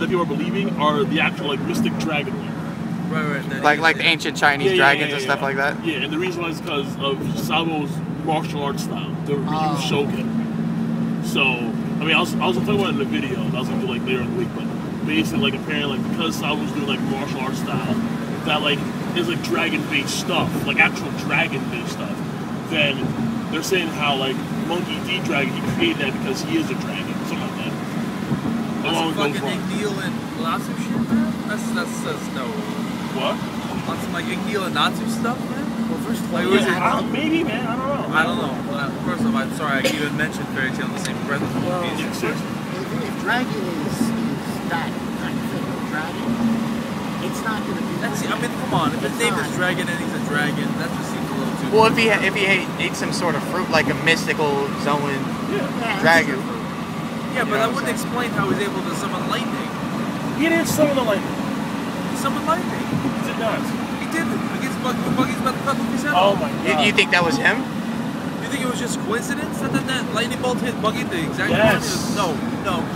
that people are believing are the actual like mystic dragon. Right. Like the ancient Chinese dragons and stuff like that. Yeah, and the reason why is because of Sabo's martial arts style, the Ryu Shogun. So, I mean, I was talking about it in the video, and I was gonna do like later in the week, but basically, like apparently, like because Sabo's doing like martial arts style, that like is like dragon-based stuff, like actual dragon-based stuff. Then they're saying how like Monkey D Dragon, he created that because he is a dragon, something like that. That's fucking Igneal and Natsu shit, man. That's no. What? On some like Igneal and Natsu stuff, man. Well, first of all, maybe, man. I don't know. First of all, I'm sorry, I even mentioned Fairy Tail in the same breath as well, if dragon is that kind of thing, dragon, it's not going to be. I mean, come on. If his name is Dragon and he's a dragon, that just seems a little too. Well, if he ate some sort of fruit, like a mystical Zoan dragon. Yeah, but that wouldn't explain how he's able to summon lightning. He didn't summon the lightning. He summoned lightning. He did not. He did it against Buggy's about to cut Luffy's head off. Oh my god. You think that was him? You think it was just coincidence that lightning bolt hit Buggy the exact yes. No.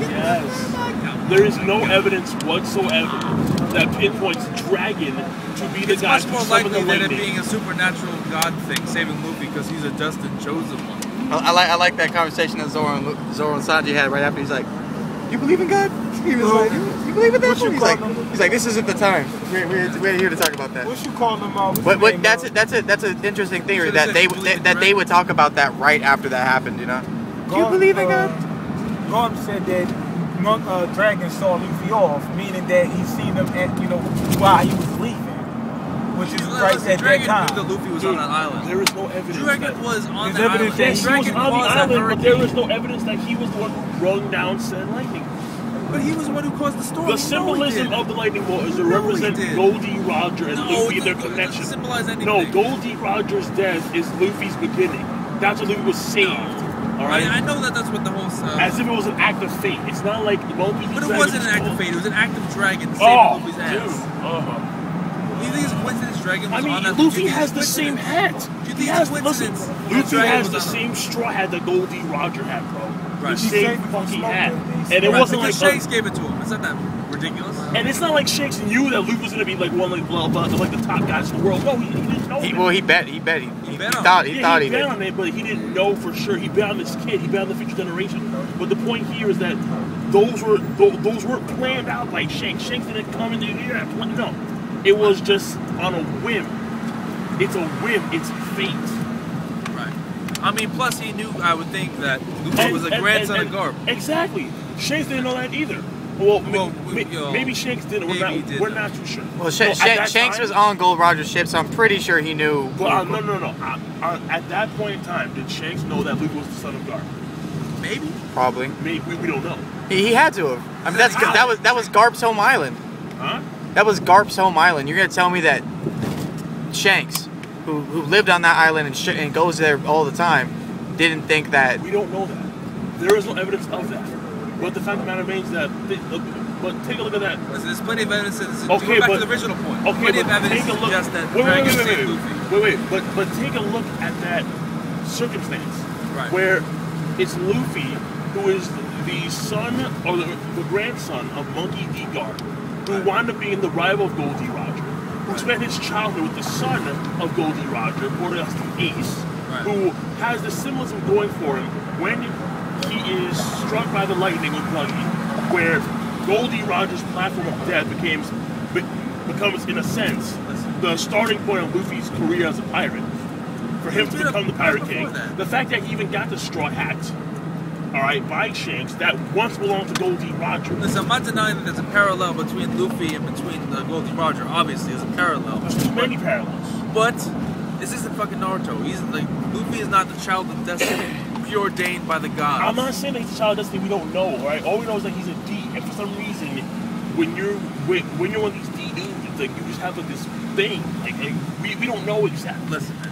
Yes. There is no evidence whatsoever that pinpoints Dragon to be the guy It's much to more summon likely the than it lightning. being a supernatural god thing saving Luffy because he's a destined chosen one. I like that conversation that Zoro and Sanji had right after. He's like, "You believe in God?" He was like, "You believe in that?" He's like, "This isn't the time. We're here to talk about that." What you call them out? But that's an interesting theory that they would talk about that right after that happened. You know? Do you believe in God? Garm said that Dragon saw Luffy off, meaning that he seen him at while he was leaving. Which is right at Dragon that time. knew that Luffy was on that island. There is no evidence. Dragon was on There's that evidence island. that Yes, he was Dragon on the caused that island, but hurricane. there is no evidence that he was the one who brung down said lightning. But he was the one who caused the storm. The symbolism of the lightning bolt is to represent Goldie Roger and Luffy and their connection. It doesn't symbolize anything. No, Goldie Roger's death is Luffy's beginning. That's when Luffy was saved. All right. I know that's what the whole. As if it was an act of fate. It's not like Monkey. But it wasn't an act of fate. It was an act of Dragon saving Luffy's ass. Do you think it's a coincidence Dragon was on that? Luffy has the same hat. Do you think it's a coincidence? Luffy has the same straw hat that Goldie Roger had, bro. Right. The same fucking hat. And it wasn't like Shanks gave it to him. It's not that ridiculous. And it's not like Shanks knew that Luffy was gonna be like one of like the top guys in the world. No, he didn't know. Well, he bet. He thought he bet did. on it, but he didn't know for sure. He bet on this kid. He bet on the future generation. But the point here is that those weren't planned out by Shanks. Shanks didn't come in there. No, it was just on a whim. It's a whim. It's fate. Right. I mean, plus he knew. I would think that Luffy was a grandson of Garp. Exactly. Shanks didn't know that either. Well, maybe Shanks didn't. We're not too sure. Well, Shanks was on Gold Roger's ship, so I'm pretty sure he knew. Well, no. At that point in time, did Shanks know that Luffy was the son of Garp? Maybe. Probably. Maybe we don't know. He had to have. I mean, that was Garp's home island. Huh? That was Garp's home island. You're gonna tell me that Shanks, who lived on that island and goes there all the time, didn't think that? We don't know that. There is no evidence of that. But the fact of the matter remains that. But take a look at that. Listen, there's plenty of evidence. Okay, go back to the original point. Okay, plenty of evidence take a look. Just that Dragon saved Luffy. Wait. But take a look at that circumstance where it's Luffy who is the son or the grandson of Monkey D. Garp, who wound up being the rival of Goldie Roger, who spent his childhood with the son of Goldie Roger, Borderlands Ace, who has the symbolism going for him when he is struck by the lightning with Buggy, where Goldie Roger's platform of death becomes, in a sense, the starting point of Luffy's career as a pirate. For him to become the Pirate King. The fact that he even got the straw hat, by Shanks, that once belonged to Goldie Roger. Listen, I'm not denying that there's a parallel between Luffy and between Goldie Roger. Obviously, there's a parallel. There's too many parallels. But this isn't fucking Naruto. Luffy is not the child of destiny, preordained by the gods. I'm not saying that he's a child of destiny. We don't know, right? All we know is that he's a D, and for some reason, when you're one of these D dudes, it's like you just have this thing. We don't know exactly. Listen, man.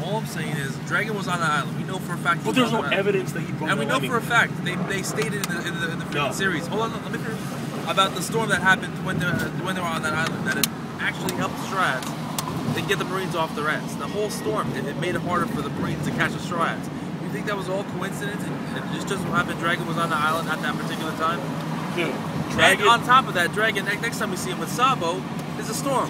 All I'm saying is, Dragon was on the island. We know for a fact. But there's no evidence that he brought. And we know for a fact they stated in the freaking series. Hold on, let me finish. About the storm that happened when they were on that island. That it actually helped the Straw Hats to get the Marines off their ass. The whole storm it made it harder for the Marines to catch the Straw Hats. You think that was all coincidence? And just so happened Dragon was on the island at that particular time? Dude. Dragon. And on top of that, Dragon, next time we see him with Sabo, is a storm.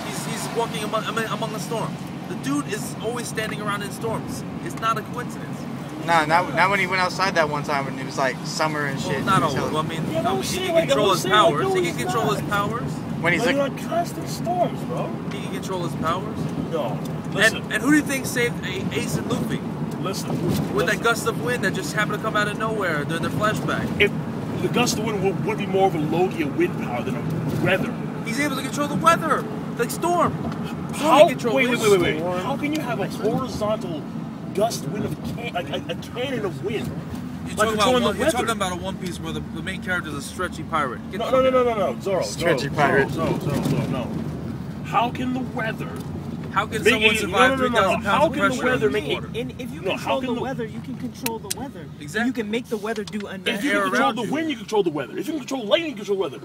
He's walking among the storm. The dude is always standing around in storms. It's not a coincidence. Nah, not when he went outside that one time when it was like summer and shit. Well, not always. Well, I mean, he can control his powers. He can control his powers. When he's like on constant storms, bro. He can control his powers. No. Listen. And who do you think saved Ace and Luffy? Listen. With that gust of wind that just happened to come out of nowhere during their flashback. If the gust of wind would be more of a Logia wind power than a weather. He's able to control the weather, like storm. Wait. How can you have a horizontal gust wind of a cannon of wind? You're talking about a One Piece where the main character is a stretchy pirate. No, Zoro. Stretchy pirate. Zoro, no. How can the weather? How can someone survive 3,000 pounds of pressure? How can the weather make it? And if you control the weather, you can control the weather. Exactly. You can make the weather do a If you can control the wind, you control the weather. If you can control lightning, you control weather.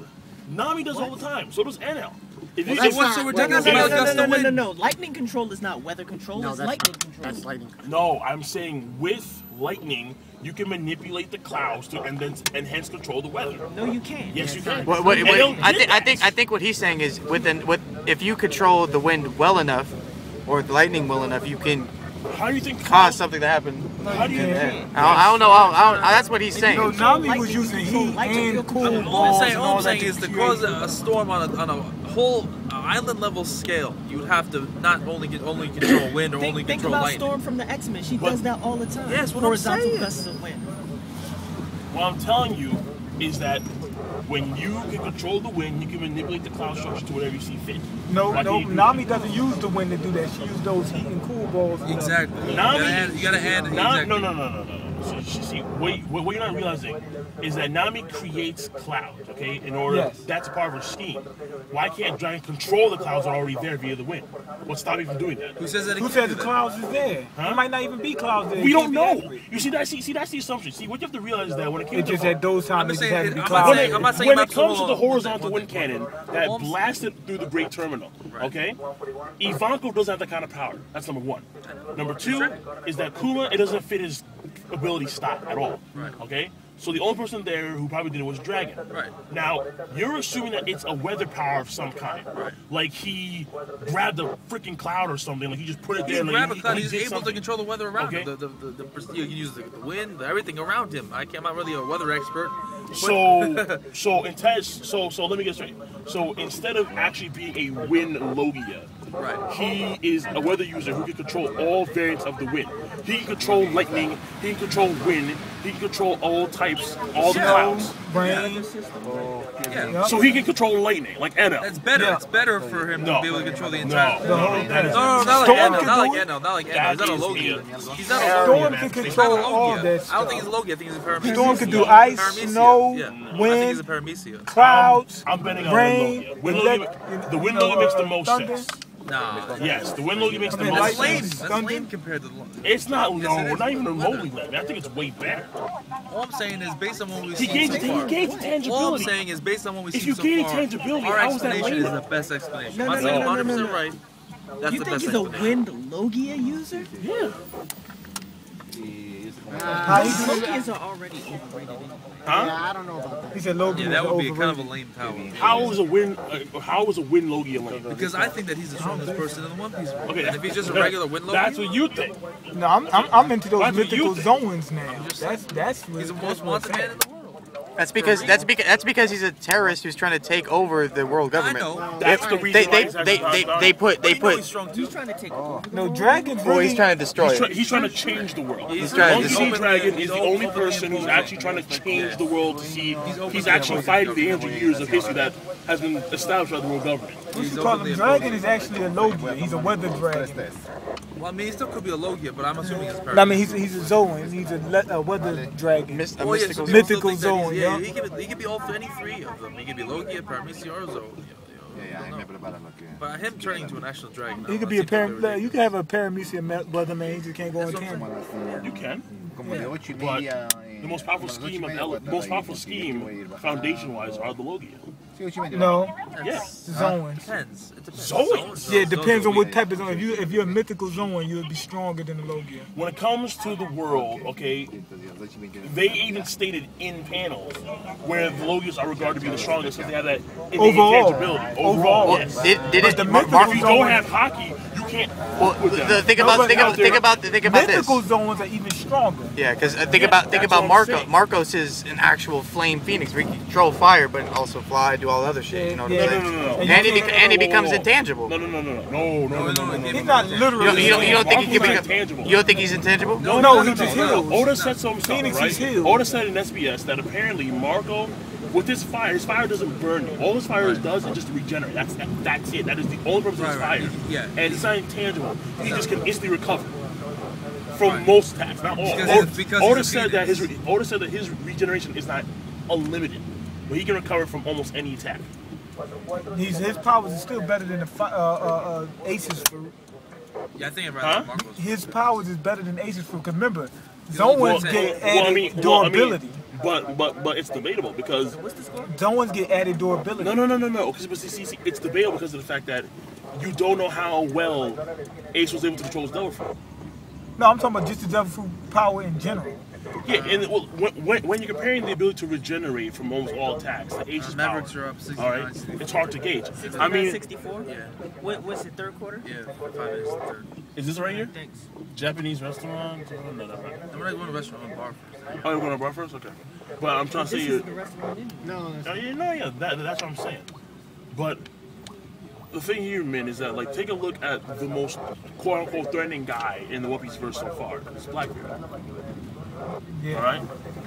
Nami does all the time. So does NL. What's so ridiculous about gust of wind? No. Lightning control is not weather control. It's lightning control. That's lightning control. No, I'm saying with lightning, you can manipulate the clouds and hence control the weather. No, you can't. Yes, you can. I think what he's saying is if you control the wind well enough or the lightning well enough, you can how do you think cause something to happen. How do you? I don't know. That's what he's saying. Nami was using heat and cool balls. All I'm saying is to cause a storm on a whole island level scale, you would have to not only control wind or only think control about lightning. Storm from the X-Men. She does that all the time. Yes, what horizontal I'm saying. gusts of wind. What I'm telling you is that when you can control the wind, you can manipulate the cloud structure to whatever you see fit. No, Nami doesn't use the wind to do that. She used those heat and cool balls. Exactly. You gotta add exactly. No. See, what you're not realizing is that Nami creates clouds, okay? In order, that's part of her scheme. Why can't Dragon control the clouds that are already there via the wind? What's stopping him from doing that? Who says that? Who said the clouds is there? Huh? There might not even be clouds there. We don't know. You see that? See, that's the assumption. See, what you have to realize is that when it came It's just at those times, it just had to be I'm clouds. not saying when about it comes to the one horizontal thing. wind cannon that blasted through the Great Terminal, okay? Ivanko doesn't have that kind of power. That's number one. Number two is that Kuma, it doesn't fit his ability stock at all. Right. Okay? So the only person there who probably did it was Dragon. Right. Now, you're assuming that it's a weather power of some kind. Right. Like he grabbed a freaking cloud or something. Like he just put it He there. didn't Like, grab a cloud. he He's did able to something. control the weather around Okay. him. You can use the wind, everything around him. I'm not really a weather expert. So let me get straight. So instead of actually being a wind Logia, Right. he is a weather user who can control all variants of the wind. He can control lightning, he can control wind, he can control all types, all the clouds. Brain. Yeah. So he can control lightning, like NL. That's better. Yeah. It's better for him to be able to control the entire. That is No, not like Storm Enno. can Not like do it. Enno. Not like Enno. That He's not a is Logia. me. He's not a Storm Logia. can He's not control a all Logia. that I don't stuff. think he's a Logia. I think he's a Paramecia. Storm can do ice, Paramecia. snow, Yeah. I think he's a wind, Paramecia. clouds, I'm betting on rain, Wind Logia. The Wind Logia makes the most thunder. sense. Nah. Yes, the Wind Logia makes the I mean, most That's lightning. lame. sense. That's Thunder. lame compared to the. It's not, Yes, no, it is. not even remotely lame. I think it's way better. All I'm saying is based on what we've He seen gains so far. tangibility. All I'm saying is based on what we've If seen you so gain far. tangibility, Our how is that explanation lame? is the best explanation. No, I'm no, saying no, no, 100% no, no. right. That's You the think best he's a explanation. wind Logia user? Yeah. Logias are already overrated. Huh? Yeah, I don't know about that. He said Logan Yeah, that was would be a kind of a overrated. lame power. How is a wind Logia lame? Because I think that he's the strongest person in the One Piece world. Okay, And if he's just a regular wind Logia, that's what you think. No, I'm into those That's what you mythical think. zones now. That's he's the what most wanted man in the world. That's because he's a terrorist who's trying to take over the world government. I know. That's the reason why he's They But you know put. he's strong too. He's trying to take over. No, Dragon's Well, really. he's trying to destroy it. He's trying to change the world. He's trying to Monkey destroy D. Dragon is the only person who's actually trying to change the world to see. He's actually fighting the 800 years of history that has been established by the world government. What you call him? Dragon is actually a Logia. He's a weather dragon. Well, I mean, he still could be a Logia, but I'm assuming it's perfect. I mean, he's a Zoan. He's a weather dragon. A Oh, yeah, so mystical. people Mythical still think that zone, he's- yeah. He could be all any three of them. He could be Logia, Paramecia, or Zo. But him turning into an actual dragon. He could be a you can have a Paramecia weather man. He just can't go on tandem. You can. But the most powerful scheme foundation-wise, are the Logia. See what you mean? No, Yes. Zoans. Depends. It depends. Zoans? Yeah, it depends on what weak. type of zone. If you're a mythical zone, you'll be stronger than the Logia. When it comes to the world, okay, they even stated in panels where the Logias are regarded to be the strongest because they have that innate Overall. intangibility. Overall. Well, Yes. did But it? the Mar- mythical If you zone- don't have hockey, you can't well, with them. think No, about but think about this. Mythical zones are even stronger. Yeah, because think Yeah, about that's Marco. what I'm saying. Marcos is an actual flame phoenix. We can control fire, but also fly, do all the other shit. You know what Yeah. I'm saying? No. And he becomes Whoa. intangible. No. He's not literally. You don't think he can Marco's become? intangible. You don't think he's intangible? No, he just heals. Oda said something, Phoenix right? is healed. Oda said in SBS that apparently Marco, with his fire doesn't burn you. All his fire does is just regenerate. That's it. That is the only purpose of his Right. fire. Yeah. And it's not intangible. He just can instantly recover from most attacks. Not all. Because Oda he's a said that Phoenix. his regeneration is not unlimited, but he can recover from almost any attack. His powers is still better than the Aces for. Yeah, I think I'd Huh? rather Marcos. His powers is better than Aces for. Cause remember, Well, Zoans get added durability. But it's debatable because Zoans get added durability. no. Because see, it's debatable because of the fact that you don't know how well Ace was able to control his devil fruit. No, I'm talking about just the devil fruit power in general. Yeah, and well, when you're comparing the ability to regenerate from almost all attacks, the Ace's power, Mavericks are up 69. all right, it's hard to gauge. 69, I mean, 64? Yeah. What's it, third quarter? Yeah, 5 minutes to third. is this right here? Thanks. Japanese restaurant? No, that's right. I'm gonna go to a restaurant and bar first. Oh, you're going to bar first? Okay. But I'm trying to This say is the restaurant in No, that's what I'm saying. But the thing here, man, is that like take a look at the most quote unquote threatening guy in the One Piece verse so far. It's Blackbeard. Yeah. All right.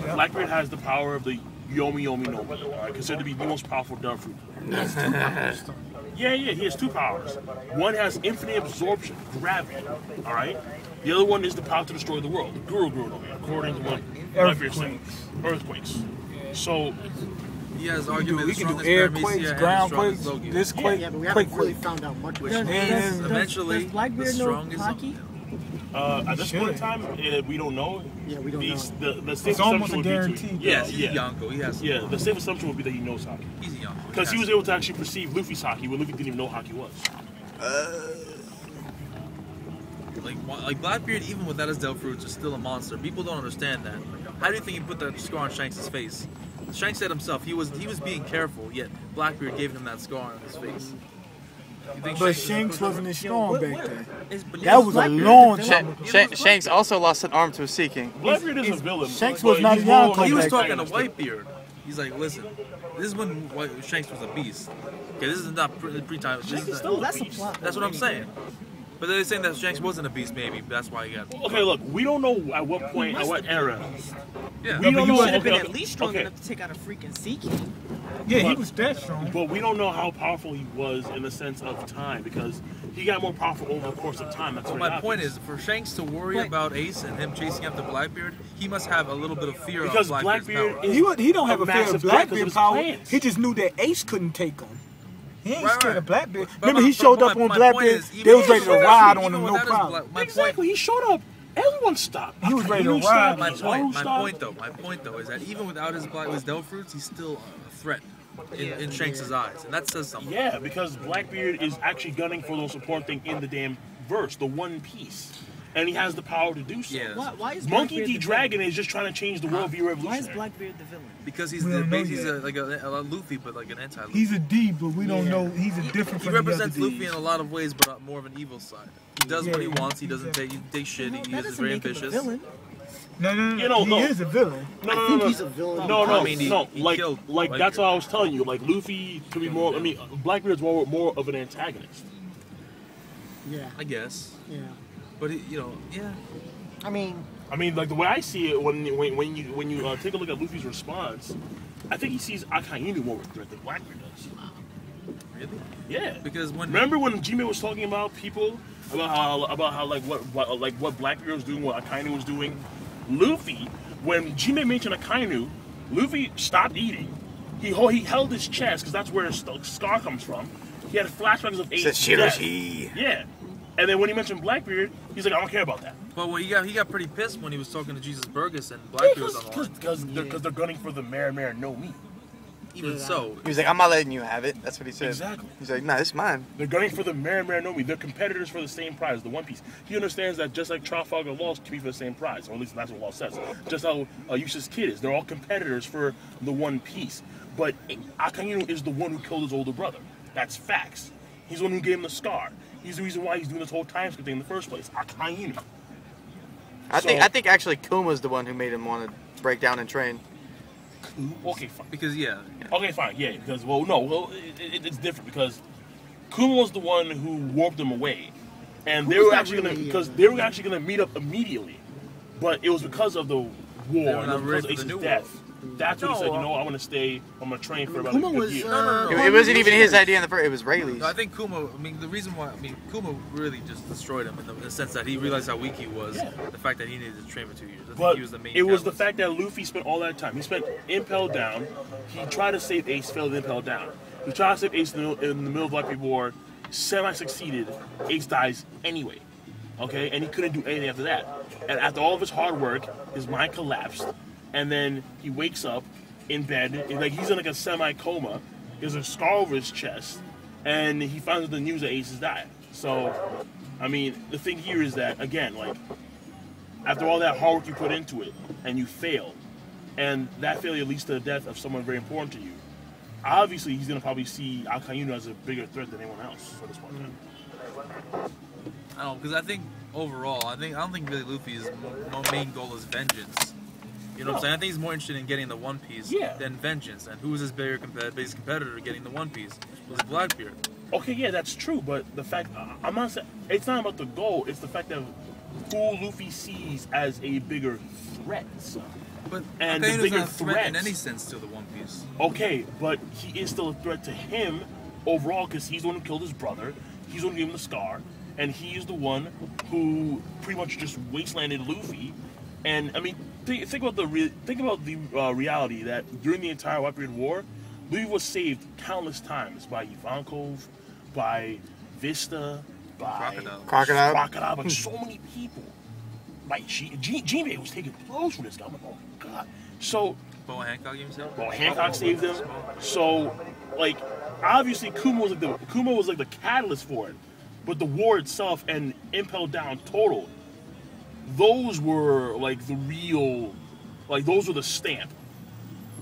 Yeah. Blackbeard has the power of the Yomi Yomi Nomi. All right, considered to be the most powerful devil fruit. Yeah, he has two powers. One has infinite absorption, gravity. All right. The other one is the power to destroy the world, the Guru Nomi, according to what Blackbeard said. Earthquakes. So He has We arguably can the do air strongest quakes, Paramecia and ground the quakes, strongest Logia. this quake, yeah, but we quake haven't really quake. found out much. Does, And eventually, does Blackbeard the know strongest hockey? at this point in time, we don't know. Yeah, we don't know. The safe It's almost assumption a would be guarantee. Yes, he's a Yonko. He has. Yeah, the safe assumption would be that he knows hockey. He's a Yonko. Because he was able to actually perceive Luffy's hockey when Luffy didn't even know hockey was. Like Blackbeard, even without his Devil Fruits, is still a monster. People don't understand that. How do you think he put that scar on Shanks' face? Shanks said himself he was being careful, yet Blackbeard gave him that scar on his face. You think But Shanks wasn't as strong back then. But That is was a Blackbeard long the time villain? ago. Shanks also lost an arm to a Sea King. Blackbeard is a villain. Shanks but was not he's a young more player He was back talking to antagonist. Whitebeard. He's like, listen, this is when Shanks was a beast. Okay, this is not pre-time. Oh, that's a plot. That's what I'm saying. But they're saying that Shanks wasn't a beast, maybe. That's why he got. Okay, look, we don't know at what point, at what era. Yeah. We don't He know. should have been Okay, at least strong okay. enough to take out a freaking Sea King. Yeah, he was that strong. But we don't know how powerful he was in the sense of time because he got more powerful over the course of time. That's So what my point happens. is, for Shanks to worry But- about Ace and him chasing after Blackbeard, he must have a little bit of fear Because of Blackbeard's Blackbeard power. is He don't have a fear massive of threat because Blackbeard his power. plans. He just knew that Ace couldn't take him. He ain't Right, scared right. of Blackbeard. But Remember, my- he showed but up my- on my point Blackbeard. is, They was ready to ride on even him, no without his problem. my Exactly, he showed up. Everyone stopped. He was ready to Akainu ride. stopped, My Zoro point, stopped. my point though, is that even without his Devil Fruits, he's still a threat in Shanks' eyes, and that says something. Yeah, because Blackbeard is actually gunning for the most important thing in the damn verse, the One Piece. And he has the power to do so. Yeah. Why is Monkey Blackbeard D. the Dragon is just trying to change the world via villain? Why is revolutionary. Blackbeard the villain? Because he's We don't know he's yet. like a Luffy, but like an anti-Luffy. He's a D, but we don't know. He's a different He from the other represents Luffy Ds. in a lot of ways, but more of an evil side. He does what he Yeah, wants. He doesn't take shit. Well, He that is doesn't very make him a ambitious. villain. No, You know, he no. is a villain. No, he's a villain. No, I mean, he like killed that's Blackbeard. what I was telling you. Like Luffy could be more. I mean, Blackbeard's more of an antagonist. Yeah, I guess, yeah. but he, yeah. I mean, Like the way I see it, when you take a look at Luffy's response, I think he sees Akainu more with threat than Blackbeard does. Really? Yeah. Because when Remember when Jime was talking about people about how like what Blackbeard was doing, what Akainu was doing? Luffy, when Jime mentioned Akainu, Luffy stopped eating. He held his chest because that's where his scar comes from. He had flashbacks of Ace's death. Yeah. And then when he mentioned Blackbeard, he's like, I don't care about that. But he got pretty pissed when he was talking to Jesus Burgess and Blackbeard was on the line. Because they're gunning for the Mare no Me. even so, He was like, I'm not letting you have it. That's what he said. Exactly. He's like, nah, it's mine. They're gunning for the Maranomi. They're competitors for the same prize, the One Piece. He understands that just like Trafalgar Law compete for the same prize, or at least that's what Law says. Just how Yusha's Kid is. They're all competitors for the One Piece. But Akainu is the one who killed his older brother. That's facts. He's the one who gave him the scar. He's the reason why he's doing this whole time skip thing in the first place. Akainu. I think actually Kuma's the one who made him want to break down and train. Okay, fine. because Okay, fine. Yeah, because it's different because Kuma was the one who warped them away, and they were actually gonna meet up immediately, but it was because of the war, were and not because ready of for the Ace's new death. That's when he said, you know what, I want to stay. I'm gonna train for about Kuma a good was, year. No. It wasn't even his idea in the first. It was Rayleigh's. No, I think Kuma. The reason why Kuma really just destroyed him in the sense that he realized how weak he was. Yeah. The fact that he needed to train for 2 years. I think But he was the main it was the catalyst. fact that Luffy spent all that time. He spent Impel Down. He tried to save Ace, failed to Impel Down. He tried to save Ace in the middle of Blackbeard War, semi-succeeded. Ace dies anyway. Okay? And he couldn't do anything after that. And after all of his hard work, his mind collapsed. And then he wakes up in bed. And he's in like a semi-coma. There's a scar over his chest. And he finds out the news that Ace has died. So, I mean, the thing here is that, again, like, after all that hard work you put into it, and you fail, and that failure leads to the death of someone very important to you, obviously he's going to probably see Akainu as a bigger threat than anyone else at this point in time. I don't know, because I think overall, I don't think really Luffy's main goal is vengeance. You know what I'm saying? I think he's more interested in getting the One Piece than vengeance. And who was his biggest competitor getting the One Piece? It was Blackbeard. Okay, yeah, that's true, but the fact, I'm not saying, it's not about the goal, it's the fact that who Luffy sees as a bigger threat. But And the Akainu's bigger not a threat in threats. any sense to the One Piece. Okay, but he is still a threat to him overall because he's the one who killed his brother, he's the one who gave him the scar, and he is the one who pretty much just wastelanded Luffy. And I mean, think about the reality that during the entire Blackbeard War, Luffy was saved countless times by Ivankov, by Vista, by Crocodile. but so many people. Like Jinbei was taking blows from this guy. I'm like, oh god. So Boa Hancock himself? well, Hancock saved him. So, like, obviously Kuma was like the catalyst for it. But the war itself and Impel Down total, those were like the real, like those were the stamp.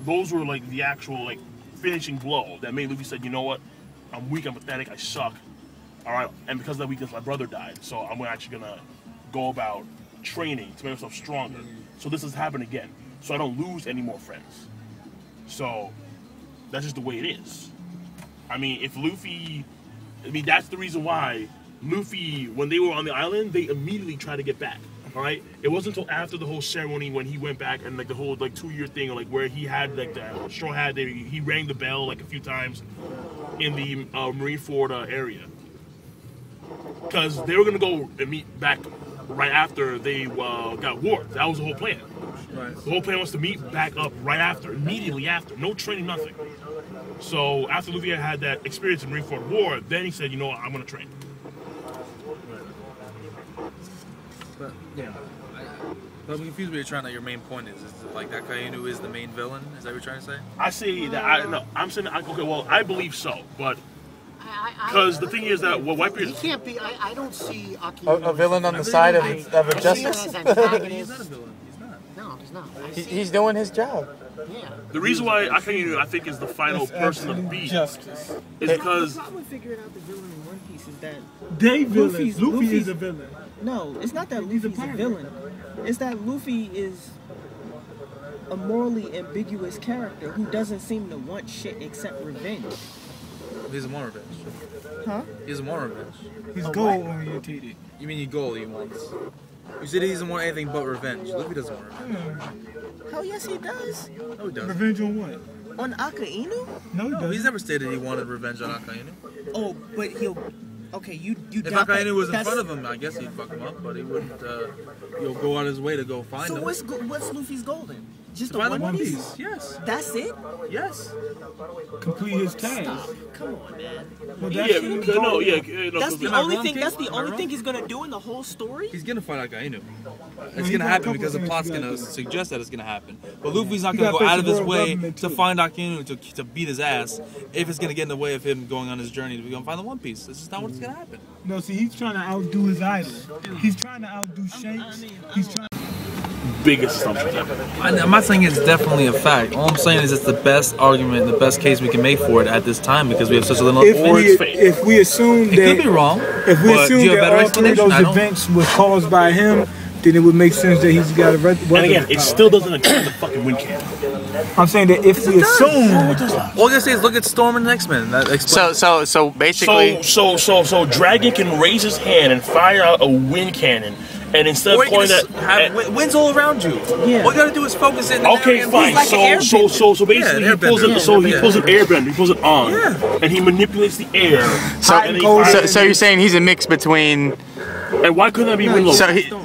Those were like the actual like finishing blow that made Luffy said, you know what, I'm weak, I'm pathetic, I suck. All right, and because of that weakness, my brother died. So I'm actually gonna go about training to make myself stronger. So this has happened again. So I don't lose any more friends. So that's just the way it is. I mean, if Luffy, that's the reason why Luffy, when they were on the island, they immediately tried to get back. All right, it wasn't until after the whole ceremony when he went back and like the whole like 2-year thing, or like where he had like the straw hat, he rang the bell like a few times in the Marineford area, because they were gonna go and meet back right after they got warped. That was the whole plan. Right. The whole plan was to meet back up right after, immediately after, no training, nothing. So after Luffy had that experience in Marineford War, then he said, you know what, I'm gonna train. But yeah, but I'm confused what you're trying to. Your main point is it like that Akainu is the main villain? Is that what you're trying to say? I say that I'm saying okay. Well, I believe so, but because the thing is that Whitebeard, He can't be. I don't see Akainu A villain on the side of I see him justice. as He's not antagonist. a villain. He's not. No, he's not. I see He's doing his job. yeah. the reason why Akainu I think is the final person to beat Justice. is The because problem with figuring out the villain in One Piece is that They villains. Luffy's- Luffy Luffy's- is a villain. no, it's not that Luffy's a pirate. villain. It's that Luffy is a morally ambiguous character who doesn't seem to want shit except revenge. He doesn't want revenge. Huh? He doesn't want revenge. He's A goal what? orientated. You mean goal he wants? You said he doesn't want anything but revenge. Luffy doesn't want revenge. Hell yes, he does. No, he doesn't. Revenge on what? On Akainu? No, he No, doesn't. he's never stated he wanted revenge on Akainu. Oh, but he'll. Okay, you If got that. Akainu was in That's- front of him, I guess he'd fuck him up, but he wouldn't. Go out his way to go find So him. what's Luffy's goal then? Just To the find the One One Piece? Piece. Yes. That's it? Yes. Complete his task. Stop. Come on, man. Well, Yeah, that's no. That's the Am I only wrong, thing. King? That's the Am I only wrong? thing he's gonna do in the whole story. He's gonna find Akainu. It's he gonna got a happen couple because the things plot's he gotta gonna do. suggest that it's gonna happen. But Luffy's not He gonna gotta go out face of the his world way government, to too. find Akainu to beat his ass if it's gonna get in the way of him going on his journey to go find the One Piece. This is not what's gonna happen. No, see, he's trying to outdo his idol. He's trying to outdo Shanks. He's trying. Biggest assumption ever. I'm not saying it's definitely a fact. All I'm saying is it's the best argument, the best case we can make for it at this time because we have such a little. If we assume that it could be wrong. If we but do assume you have a that better all three of explanation? those I don't. events was caused by him, then it would make sense that he's got a And again, it still doesn't account the fucking wind cannon. I'm saying that if we assume, All I gotta say is look at Storm and X-Men. That explains. So basically, So Dragon can raise his hand and fire out a wind cannon, and instead Or of you can pointing just that, have winds all around you. Yeah. All you gotta do is focus it. In the okay, area and fine. like an So basically, Yeah, he an pulls airbender. it. So he Yeah. pulls an airbender. He pulls it on, Yeah. and he manipulates the air. so, And then he so you're saying he's a mix between. and why couldn't that be wind load?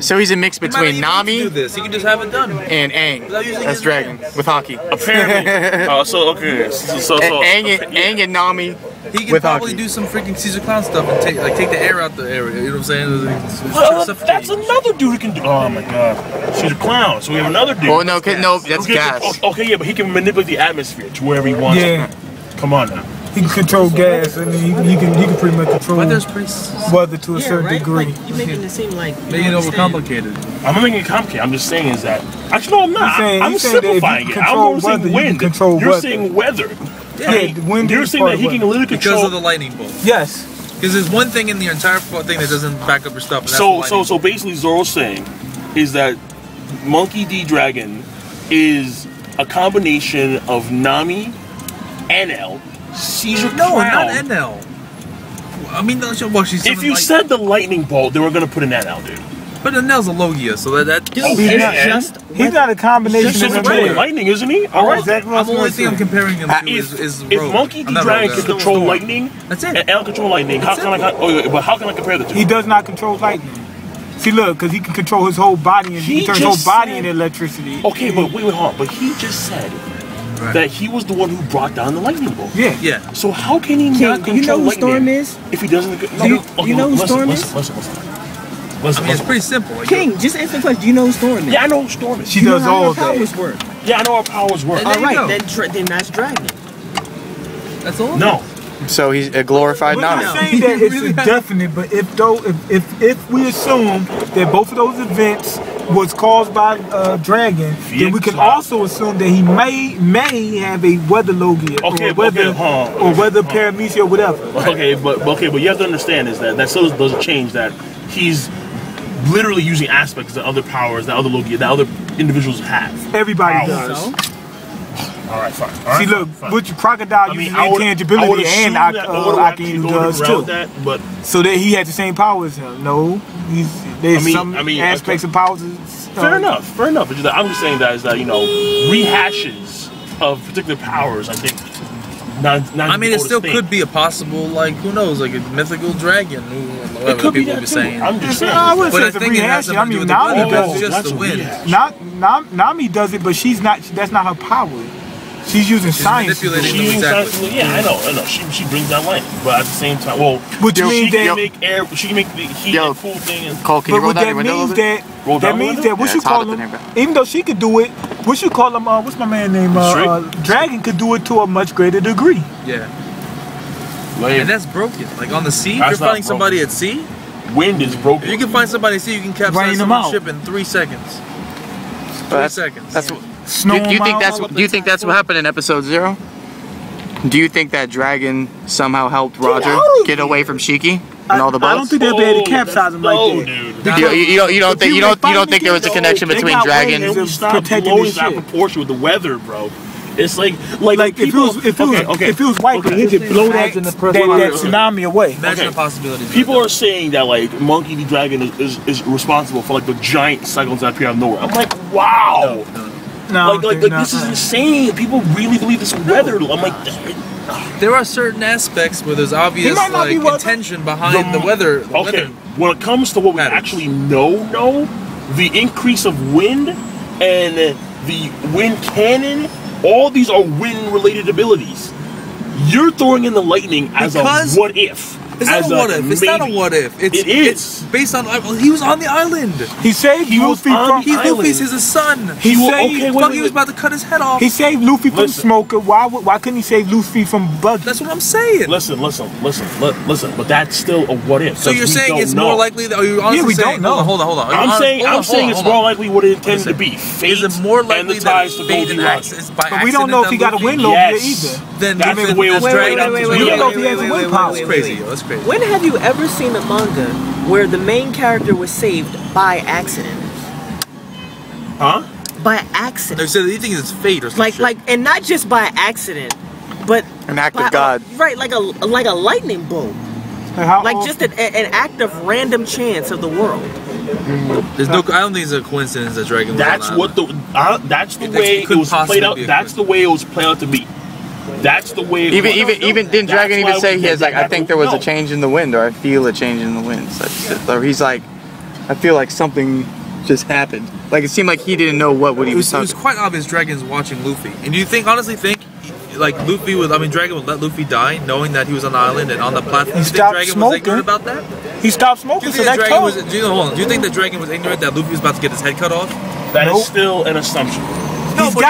So he's a mix He might between not even need to do Nami this. He can just have it done. and Aang. Without using That's his Dragon hands. with hockey. Apparently. So okay. So Aang and Nami He can with probably hockey. do some freaking Caesar Clown stuff and take the air out the area. You know what I'm saying? Well, Suffocate. that's another dude who can do. Oh my god, she's a clown. So we have another dude. Oh no, that's Okay, gas. Okay, yeah, but he can manipulate the atmosphere to wherever he wants. yeah, Come on now. he can control gas. I mean, he can pretty much control But there's pretty weather to a Yeah, certain right. degree. Like, you're making it seem like you making it don't understand. overcomplicated. I'm not making it complicated. I'm just saying is that. Actually, no, I'm not. I'm He's saying that if you simplifying it. control I'm saying weather, you wind. can control You're weather. saying weather. Yeah, the wind You're is saying part that of he can weather. literally Because control. of the lightning bolt. Yes. Because there's one thing in the entire thing that doesn't back up your stuff. And that's the lightning So basically, Zoro's saying is that Monkey D. Dragon is a combination of Nami, NL, Caesar No, Clown. not NL. I mean, well, she's If you said the lightning bolt, they were gonna put an NL, dude. but NL's a Logia, so that Okay, He's not, and- he's not a combination He's of just them. controlling lightning, isn't he? All right. Exactly what I I'm was the only gonna thing I'm say. comparing him to If is if Rogue. Monkey I'm D. not Dragon Rogue, can Storm. control lightning, That's it. and L control lightning, how That's can I? Oh, but how can I compare the two? He does not control lightning. See, look, because he can control his whole body and he He turns his whole just body said- into electricity. Okay, but wait, hold on. But he just said that he was the one who brought down the lightning bolt. Yeah. Yeah. So how can he King, not do you know control who lightning Storm is? if he doesn't? you know who Storm is? Listen. I mean, it's pretty simple. Like, King, just answer the question. Do you know who Storm is? Yeah, I know who Storm is. She You know does how all her that. powers work. Yeah, I know how powers work. And All there you right, go. then that's Dragon. That's all. No. So he's a glorified We're Nami. not saying that it's Really? indefinite, but if we assume that both of those events was caused by Dragon, then we can also assume that he may have a weather Logia Okay, or weather or weather paramecia or whatever. Okay, but you have to understand is that still doesn't change that he's literally using aspects that other powers, that other Logia, that other individuals have. Everybody Powers. does. All right, fine. All right, See, look, fine. with your crocodile I mean, uses I would intangibility assume and that Akainu does too. that, but So that he had the same powers as him. No, there's some I mean, aspects of powers. fair enough. It's just that I'm just saying that is that rehashes of particular powers. I think. Not I mean, it still could be a possible, like, who knows, like a mythical dragon. It could be people that be too. saying. I'm just saying. I wouldn't But say I it's a think it has rehashing. something I to do mean, with the Nami weather. does It's it. just the wind. Nami does it, but that's not her power. She's using science. manipulating She them exactly. exactly. Yeah, I know. She brings down lightning, but at the same time, Which means she can that- make air. She can make the heat and cool thing. And, Cole, can you But roll what down that your window a means little bit? Roll down that the means window? that what Yeah, you it's hot call up in him, here, bro. even though she could do it, what you call him, what's my man name? Dragon could do it to a much greater degree. Yeah. Like, And that's broken. Like on the sea, if That's you're not finding somebody at sea, wind is broken. if you can find somebody at sea, you can capsize Rain them someone's out. ship in 3 seconds. 3 seconds. That's Snow do you think them out. do you think that's what happened in episode 0? Do you think that Dragon somehow helped Roger get away from Shiki and all the I don't boats? think they'll be able to capsize him like that. Dude. You don't think there was a connection between And Dragon? we stop protecting blowing his out shit. proportion with the weather, bro. It's like if it was white, they could blow that tsunami away. Imagine Okay. the possibilities. People are saying that like Monkey D. Dragon is responsible for like the giant cyclones that appear out of nowhere. I'm like, wow. No, Like this is insane. People really believe this weather. I'm like, There are certain aspects where there's obvious might not like be weather. intention behind the weather. The okay. weather. When it comes to what we patterns. actually know, the increase of wind and the wind cannon. All these are wind-related abilities. You're throwing in the lightning as a what if. It's not a what if. It's not a what if. It's based on. He was on the island. He saved Luffy from. Luffy's his son. He was about to cut his head off. He saved Luffy from Smoker. Why couldn't he save Luffy from Buggy? That's what I'm saying. Listen. But that's still a what if. So you're saying it's more likely that? Are you honestly saying? Don't know. Hold on. I'm saying it's more likely what it intended to be. Is it more likely that fate and accident? But we don't know if he got a win over either. Then that's the way it was dragged. We don't know if he has a win power. That's crazy. That's crazy. When have you ever seen a manga where the main character was saved by accident? Huh? By accident. They said you think it's fate or something. Like, and not just by accident, but an act of God. Right, like a lightning bolt. Like just an act of random chance of the world. There's no. I don't think it's a coincidence that Dragon was That's on what that's the way it was played out. That's the way it was played out to be. That's the way. Even didn't Dragon even say he has like I think there was a change in the wind or I feel a change in the wind. So he's like I feel like something just happened. Like it seemed like he didn't know what he was talking. It was quite obvious Dragon's watching Luffy. And do you honestly think like Luffy would? I mean, Dragon would let Luffy die, knowing that he was on the island and on the platform. He stopped smoking. Was ignorant about that? He stopped smoking. Do you think that Dragon was ignorant that Luffy was about to get his head cut off? That is still an assumption. No, but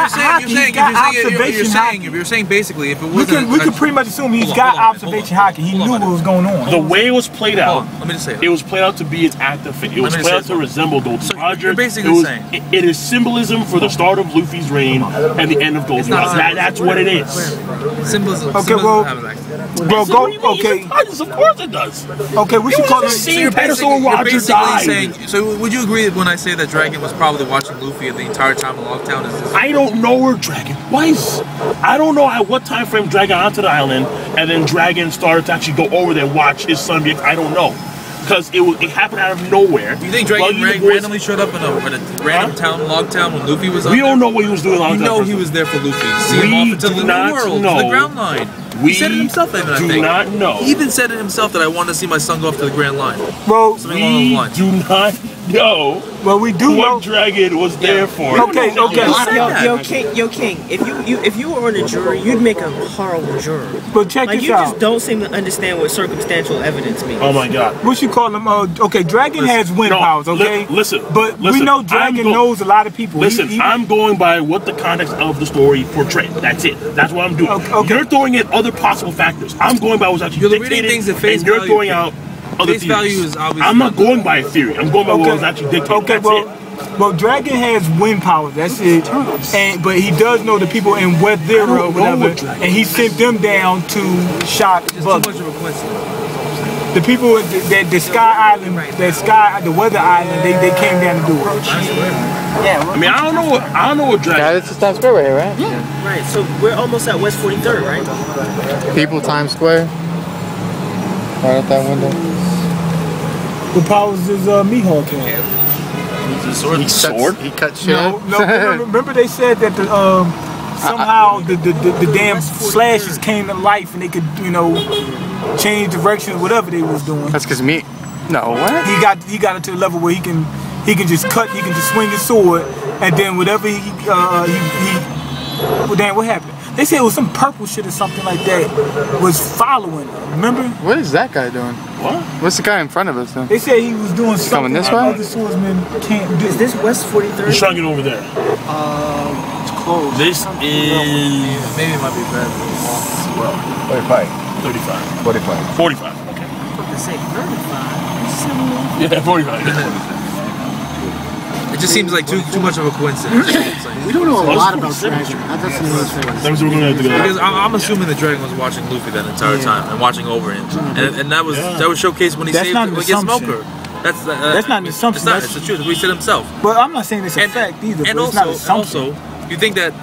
you're saying basically if it wasn't. We could pretty much assume he's got observation hockey. He knew what was going on. The way it was played out, let me just say it was played out to be an act of fate. It was played out to resemble Gold Roger. You're basically saying it is symbolism for the start of Luffy's reign and the end of Gold Roger. That's what it is. Symbolism. Okay, well, go. Okay, of course it does. Okay, we should call it. Same pedestal Roger died. So would you agree when I say that Dragon was probably watching Luffy the entire time in Loguetown? I don't know where Dragon was. I don't know at what time frame Dragon got onto the island and then Dragon started to actually go over there and watch his son be. I don't know. Because it happened out of nowhere. Do you think Dragon randomly showed up in a random town, Loguetown, when Luffy was on We don't know what he was doing. You know he was there for Luffy. See him off into the new world, to the ground line. He said it himself, I think. We do not know. He even said it himself that I want to see my son go off to the Grand Line. Well, we do not know. Well, we do know what Dragon was there for. Okay. Yo, King. If you were on a jury, you'd make a horrible juror. But check this out. You just don't seem to understand what circumstantial evidence means. Oh my God. What you call them? Okay, Dragon has wind powers. Okay. Listen. We know Dragon knows a lot of people. Listen, I'm going by what the context of the story portrayed. That's it. That's what I'm doing. Okay. You're throwing in other possible factors. I'm going by what's actually dictated, things at face and you're throwing out other face value is obviously. I'm not going by a theory. I'm going by what was actually dictated. Okay, well, Dragon has wind powers. That's it. But he does know the people in West Zero or whatever, and he sent them down to shock Buggy. The people that the Sky Island, the Weather Island, they came down to do it. Yeah. I mean, I don't know what Dragon. Yeah, it's Times Square right here, right? Yeah. Right. So we're almost at West 43rd, right? People, Times Square. Right out that window. What powers does Miyn have? Sword? He cut shit. No. Remember they said that somehow the damn slashes came to life and they could change direction, whatever they was doing. That's because me. No, what? He got it to the level where he can just cut. He can just swing his sword, and then whatever well, damn, what happened? They said it was some purple shit or something like that was following him. Remember? What is that guy doing? What? What's the guy in front of us then? They said he was doing something this way? other swordsmen can't do. Is this West 43rd? He's trying to get over there. It's close. This is Maybe it might be bad. well, 45. 35. 45. 45. Okay. I was about to say 35. Yeah, 45. It just seems like too much of a coincidence. We don't know a lot about Dragon. That doesn't make sense. That means we're gonna have to go. Because I'm assuming that Dragon was watching Luffy that entire time and watching over him, and that was showcased when he saved Smoker. That's not an assumption. It's the truth. He said himself. But I'm not saying it's a fact either. And but it's not an assumption. also, you think that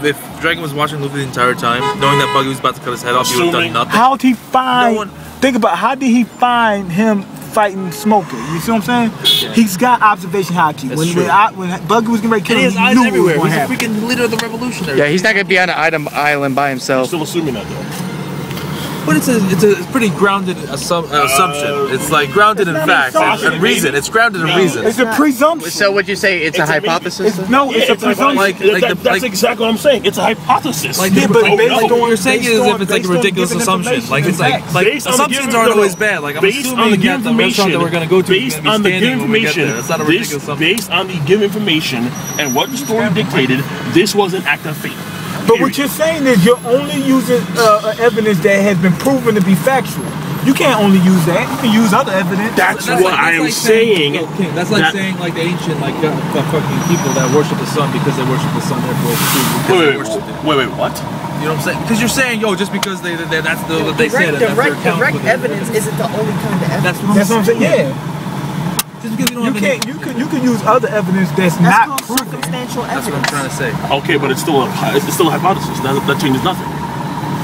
if Dragon was watching Luffy the entire time, knowing that Buggy was about to cut his head off, he would have done nothing? How did he find? Think about how did he find him fighting Smoker? You see what I'm saying? Yeah. He's got observation hockey. When Buggy was getting ready to kill him, he has eyes everywhere. He's a freaking leader of the revolutionary. Yeah, he's not gonna be on an island by himself. I'm still assuming that though. But it's a pretty grounded assumption. It's like grounded in facts and reason. It's grounded in reason. It's a presumption. So would you say it's a hypothesis? It's a presumption. That's exactly what I'm saying. It's a hypothesis. Like, but what you're saying is if it's like a ridiculous assumption. Like it's like assumptions aren't always bad. Like I'm assuming that the restaurant that we're gonna go to is gonna be standing when we get there. That's not a ridiculous assumption. Based on the given information and what the story dictated, this was an act of fate. But what you're saying is you're only using evidence that has been proven to be factual. You can't only use that. You can use other evidence. That's what I am saying. That's like saying like the ancient fucking people that worship the sun because they worship the sun. Therefore, wait, what? You know what I'm saying? Because you're saying, yo, just because that's what they said. Direct evidence isn't the only kind of evidence. That's what I'm saying. Yeah. Just because you can use other evidence that's not proven. Circumstantial That's what I'm trying to say. Okay, but it's still a hypothesis. That changes nothing.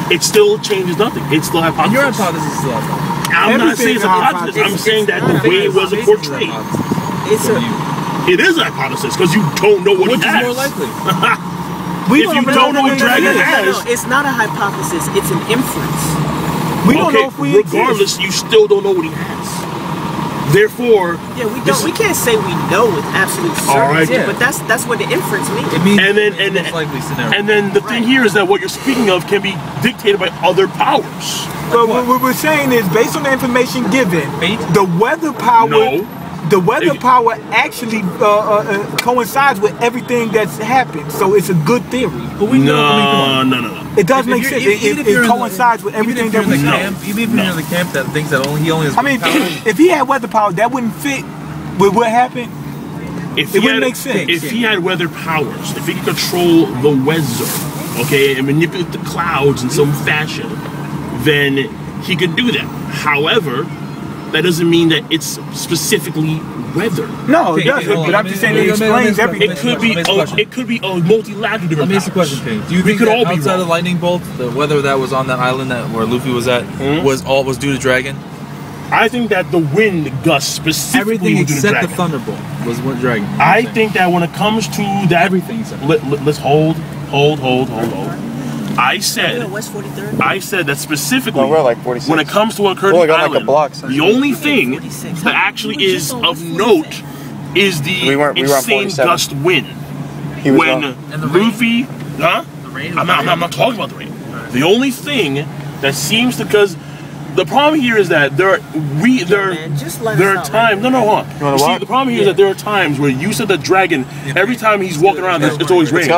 It still changes nothing. It's still a hypothesis. Your hypothesis is still a hypothesis. I'm not saying it's a hypothesis. I'm saying that the way it was portrayed. It is a hypothesis because you don't know what it has. Which is more likely? If you don't know what Dragon has, it's not a hypothesis. It's an inference. We don't know if we regardless, you still don't know what he has. Therefore, we can't say we know with absolute certainty, but that's what the inference means. It means and then the thing here is that what you're speaking of can be dictated by other powers. But what we're saying is, based on the information given, the weather power. The weather power actually coincides with everything that's happened, so it's a good theory. But we no. It does make sense. It coincides with everything that we know. Even if you're in the camp that thinks that he only has. I mean, if he had weather power, that wouldn't fit with what happened. It wouldn't make sense. If he had weather powers, if he could control the weather, okay, and manipulate the clouds in some fashion, then he could do that. However, that doesn't mean that it's specifically weather. No, it doesn't. But I'm just saying it explains everything. It could be a multi-lateral different. Let me ask you a question, King. Do you think that outside of the lightning bolt, the weather that was on that island where Luffy was at was due to Dragon? I think that the wind gust specifically everything was due to Dragon. except the thunderbolt was what Dragon. I think that when it comes to that, everything. Let's hold. I said that specifically we're like 46. when it comes to what occurred on the island, the only thing that actually is of note is the insane gust wind. When Luffy, I'm not talking about the rain. The only thing that seems to, because the problem here is that there are times. The problem here is that there are times where you said that Dragon, every time he's walking around, it's always raining.